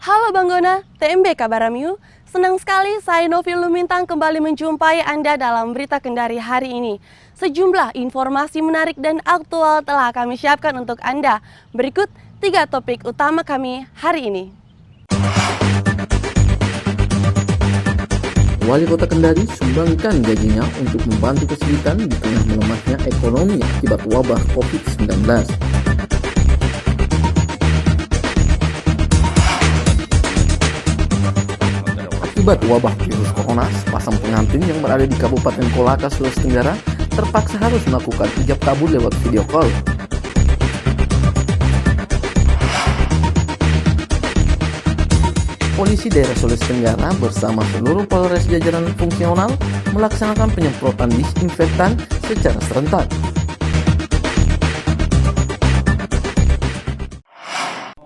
Halo Bang Gona, TMB Kabar Ramiu. Senang sekali saya Novi Lumintang kembali menjumpai Anda dalam Berita Kendari hari ini. Sejumlah informasi menarik dan aktual telah kami siapkan untuk Anda. Berikut 3 topik utama kami hari ini. Wali Kota Kendari sumbangkan gajinya untuk membantu kesulitan di tengah melemahnya ekonomi akibat wabah COVID-19. Akibat wabah virus corona, sepasang pengantin yang berada di Kabupaten Kolaka, Sulawesi Tenggara terpaksa harus melakukan ijab kabul lewat video call. Polisi daerah Sulawesi Tenggara bersama seluruh Polres jajaran fungsional melaksanakan penyemprotan disinfektan secara serentak.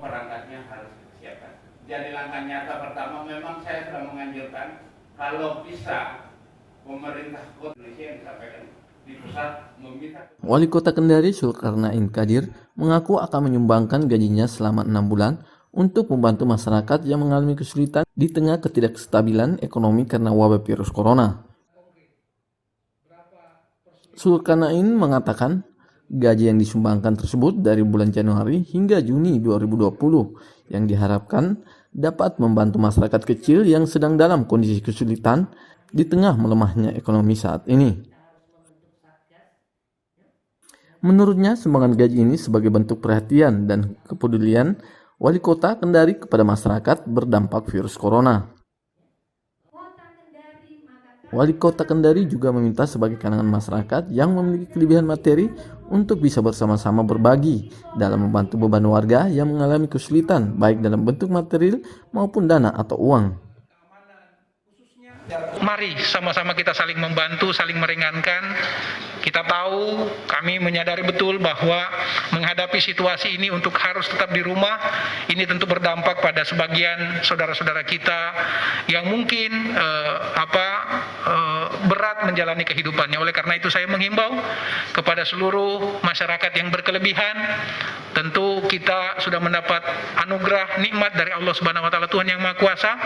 Perangkatnya harus disiapkan. Jadi langkah nyata pertama memang saya sudah menganjurkan kalau bisa pemerintah kota Indonesia yang disampaikan di pusat meminta. Wali Kota Kendari Zulkarnain Qadir mengaku akan menyumbangkan gajinya selama 6 bulan untuk membantu masyarakat yang mengalami kesulitan di tengah ketidakstabilan ekonomi karena wabah virus corona. Zulkarnain mengatakan gaji yang disumbangkan tersebut dari bulan Januari hingga Juni 2020 yang diharapkan dapat membantu masyarakat kecil yang sedang dalam kondisi kesulitan di tengah melemahnya ekonomi saat ini. Menurutnya, sumbangan gaji ini sebagai bentuk perhatian dan kepedulian Wali Kota Kendari kepada masyarakat berdampak virus corona. Wali Kota Kendari juga meminta sebagai kalangan masyarakat yang memiliki kelebihan materi untuk bisa bersama-sama berbagi dalam membantu beban warga yang mengalami kesulitan baik dalam bentuk material maupun dana atau uang. Mari sama-sama kita saling membantu, saling meringankan. Kita tahu, kami menyadari betul bahwa menghadapi situasi ini untuk harus tetap di rumah, ini tentu berdampak pada sebagian saudara-saudara kita yang mungkin berat menjalani kehidupannya. Oleh karena itu saya menghimbau kepada seluruh masyarakat yang berkelebihan, tentu kita sudah mendapat anugerah nikmat dari Allah Subhanahu wa taala, Tuhan yang Maha Kuasa,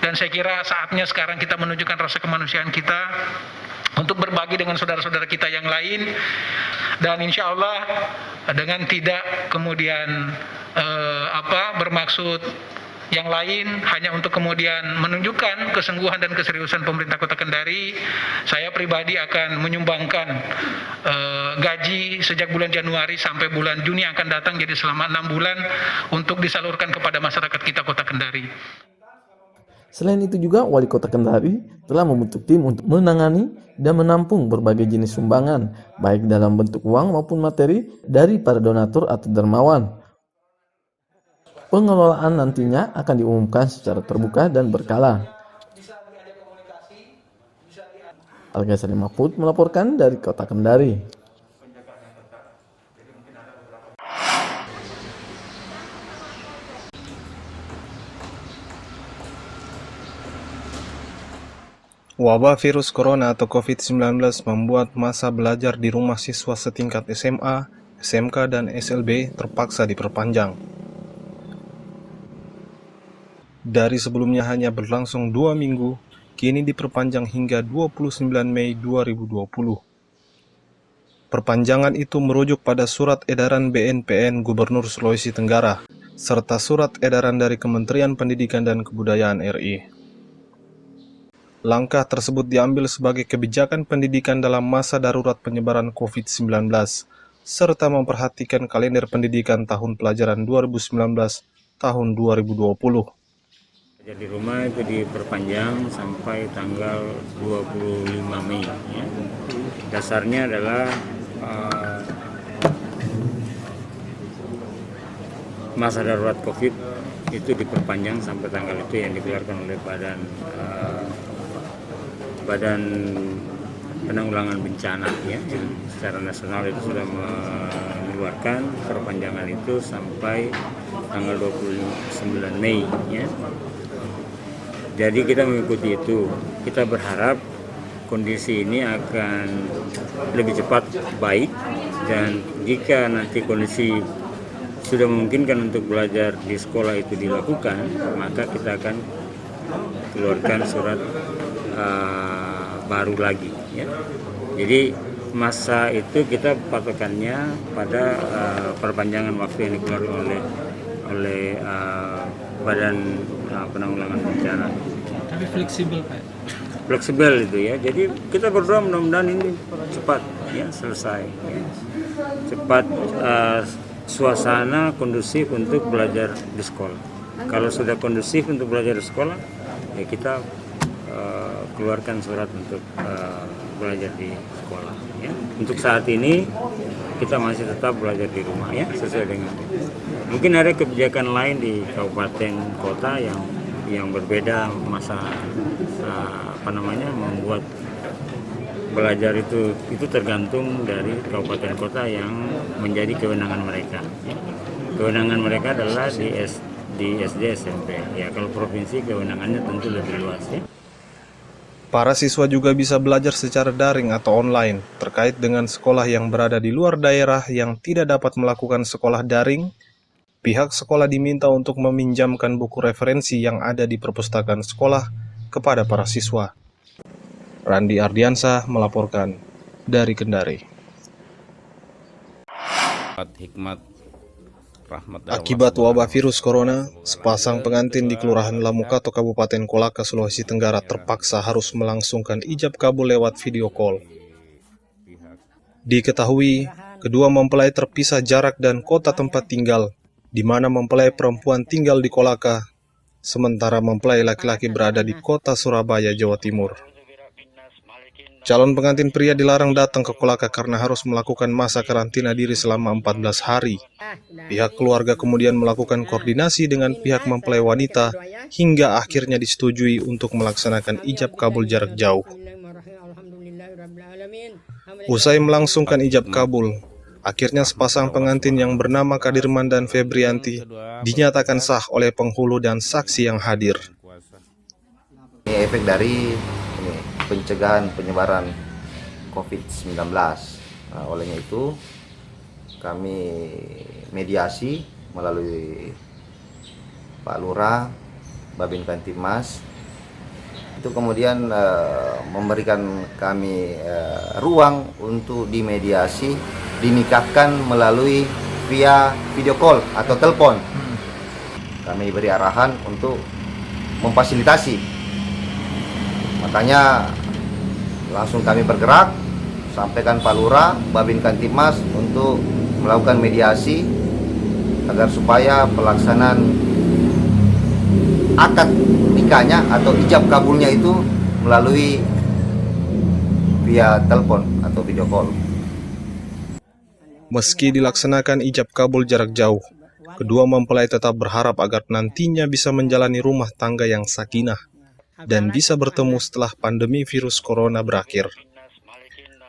dan saya kira saatnya sekarang kita menunjukkan rasa kemanusiaan kita untuk berbagi dengan saudara-saudara kita yang lain, dan insya Allah dengan tidak kemudian bermaksud yang lain hanya untuk kemudian menunjukkan kesungguhan dan keseriusan pemerintah Kota Kendari. Saya pribadi akan menyumbangkan gaji sejak bulan Januari sampai bulan Juni yang akan datang, jadi selama 6 bulan untuk disalurkan kepada masyarakat kita Kota Kendari. Selain itu juga Wali Kota Kendari telah membentuk tim untuk menangani dan menampung berbagai jenis sumbangan baik dalam bentuk uang maupun materi dari para donatur atau dermawan. Pengelolaan nantinya akan diumumkan secara terbuka dan berkala. Al-Ghazali Mahfud melaporkan dari Kota Kendari. Wabah virus corona atau COVID-19 membuat masa belajar di rumah siswa setingkat SMA, SMK, dan SLB terpaksa diperpanjang. Dari sebelumnya hanya berlangsung 2 minggu, kini diperpanjang hingga 29 Mei 2020. Perpanjangan itu merujuk pada surat edaran BNPN Gubernur Sulawesi Tenggara, serta surat edaran dari Kementerian Pendidikan dan Kebudayaan RI. Langkah tersebut diambil sebagai kebijakan pendidikan dalam masa darurat penyebaran COVID-19, serta memperhatikan kalender pendidikan tahun pelajaran 2019 tahun 2020. Jadi rumah itu diperpanjang sampai tanggal 25 Mei. Ya. Dasarnya adalah masa darurat COVID itu diperpanjang sampai tanggal itu yang dikeluarkan oleh Badan Penanggulangan Bencana, ya, secara nasional itu sudah mengeluarkan perpanjangan itu sampai tanggal 29 Mei. Ya. Jadi kita mengikuti itu. Kita berharap kondisi ini akan lebih cepat baik, dan jika nanti kondisi sudah memungkinkan untuk belajar di sekolah itu dilakukan, maka kita akan keluarkan surat baru lagi ya. Jadi masa itu kita patokannya pada perpanjangan waktu yang dikeluarkan oleh Badan Penanggulangan Bencana. Tapi fleksibel Pak? Fleksibel itu ya. Jadi kita berdoa mudah-mudahan ini cepat ya selesai. Ya. Cepat suasana kondusif untuk belajar di sekolah. Kalau sudah kondusif untuk belajar di sekolah, ya kita keluarkan surat untuk belajar di sekolah. Ya. Untuk saat ini kita masih tetap belajar di rumah ya, sesuai dengan. Mungkin ada kebijakan lain di kabupaten kota yang berbeda masa membuat belajar itu tergantung dari kabupaten kota yang menjadi kewenangan mereka. Ya. Kewenangan mereka adalah di SD SMP. Ya kalau provinsi kewenangannya tentu lebih luas ya. Para siswa juga bisa belajar secara daring atau online terkait dengan sekolah yang berada di luar daerah yang tidak dapat melakukan sekolah daring. Pihak sekolah diminta untuk meminjamkan buku referensi yang ada di perpustakaan sekolah kepada para siswa. Randi Ardiansyah melaporkan dari Kendari. Akibat wabah virus corona, sepasang pengantin di Kelurahan Lamukato, Kabupaten Kolaka, Sulawesi Tenggara terpaksa harus melangsungkan ijab kabul lewat video call. Diketahui, kedua mempelai terpisah jarak dan kota tempat tinggal, di mana mempelai perempuan tinggal di Kolaka, sementara mempelai laki-laki berada di kota Surabaya, Jawa Timur. Calon pengantin pria dilarang datang ke Kolaka karena harus melakukan masa karantina diri selama 14 hari. Pihak keluarga kemudian melakukan koordinasi dengan pihak mempelai wanita hingga akhirnya disetujui untuk melaksanakan ijab kabul jarak jauh. Usai melangsungkan ijab kabul, akhirnya sepasang pengantin yang bernama Kadirman dan Febrianti dinyatakan sah oleh penghulu dan saksi yang hadir. Ini efek dari pencegahan penyebaran COVID-19. Nah, olehnya itu kami mediasi melalui Pak Lurah, Babin Kantipmas, itu kemudian memberikan kami ruang untuk dimediasi, dinikahkan melalui via video call atau telepon. Kami beri arahan untuk memfasilitasi. Makanya langsung kami bergerak, sampaikan Pak Lurah, Babin Kantipmas untuk melakukan mediasi agar supaya pelaksanaan akad nikahnya atau ijab kabulnya itu melalui via telepon atau video call. Meski dilaksanakan ijab kabul jarak jauh, kedua mempelai tetap berharap agar nantinya bisa menjalani rumah tangga yang sakinah dan bisa bertemu setelah pandemi virus corona berakhir.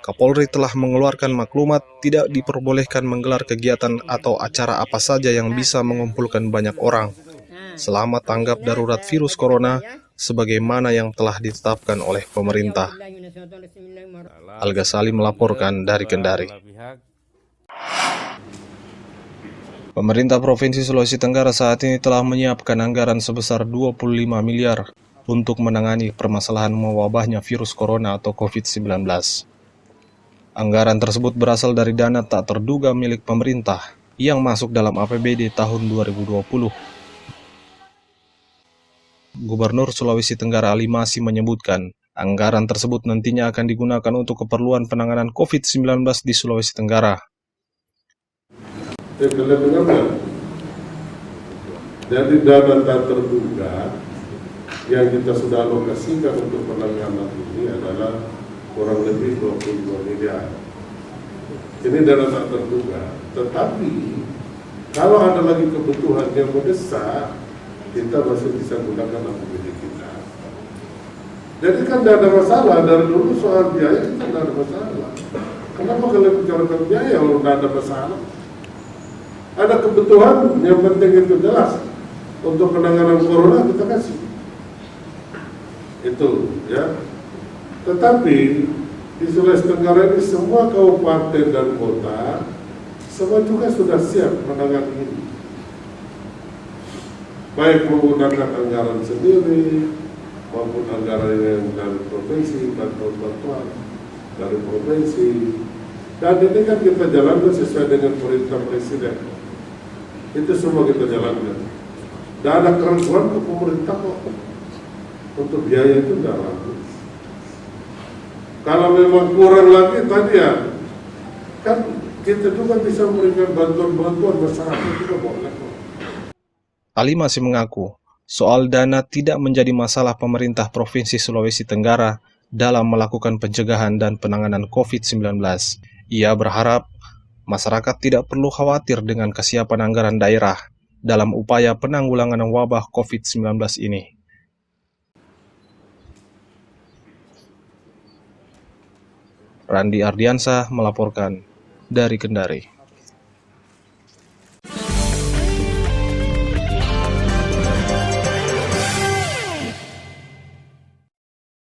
Kapolri telah mengeluarkan maklumat tidak diperbolehkan menggelar kegiatan atau acara apa saja yang bisa mengumpulkan banyak orang selama tanggap darurat virus corona sebagaimana yang telah ditetapkan oleh pemerintah. Al-Ghazali melaporkan dari Kendari. Pemerintah Provinsi Sulawesi Tenggara saat ini telah menyiapkan anggaran sebesar 25 miliar untuk menangani permasalahan mewabahnya virus corona atau COVID-19. Anggaran tersebut berasal dari dana tak terduga milik pemerintah yang masuk dalam APBD tahun 2020. Gubernur Sulawesi Tenggara Ali Masih menyebutkan, anggaran tersebut nantinya akan digunakan untuk keperluan penanganan COVID-19 di Sulawesi Tenggara. Jadi dana tak terduga yang kita sudah alokasikan untuk penanganan ini adalah kurang lebih 22 miliar. Ini dana tak terduga. Tetapi kalau ada lagi kebutuhan yang mendesak, kita masih bisa gunakan APBD kita. Jadi kan tidak ada masalah, dari dulu soal biaya kita tidak ada masalah. Kenapa kalian bicarakan biaya kalau tidak ada masalah? Ada kebutuhan yang penting itu jelas. Untuk penanganan corona kita kasih. Itu ya. Tetapi di Sulawesi Tenggara ini semua kabupaten dan kota semua juga sudah siap menangani ini. baik menggunakan anggaran sendiri maupun anggaran yang dari provinsi, bantuan-bantuan dari provinsi. Dan ini kan kita jalankan sesuai dengan perintah Presiden. Itu semua kita jalankan. Dan ada keraguan ke pemerintah kok. Untuk biaya itu tidak ragu. Kalau memang kurang lagi tadi ya, kan kita juga bisa memberikan bantuan-bantuan masyarakat juga boleh kok. Ali masih mengaku, soal dana tidak menjadi masalah pemerintah Provinsi Sulawesi Tenggara dalam melakukan pencegahan dan penanganan COVID-19. Ia berharap masyarakat tidak perlu khawatir dengan kesiapan anggaran daerah dalam upaya penanggulangan wabah COVID-19 ini. Randi Ardiansah melaporkan dari Kendari.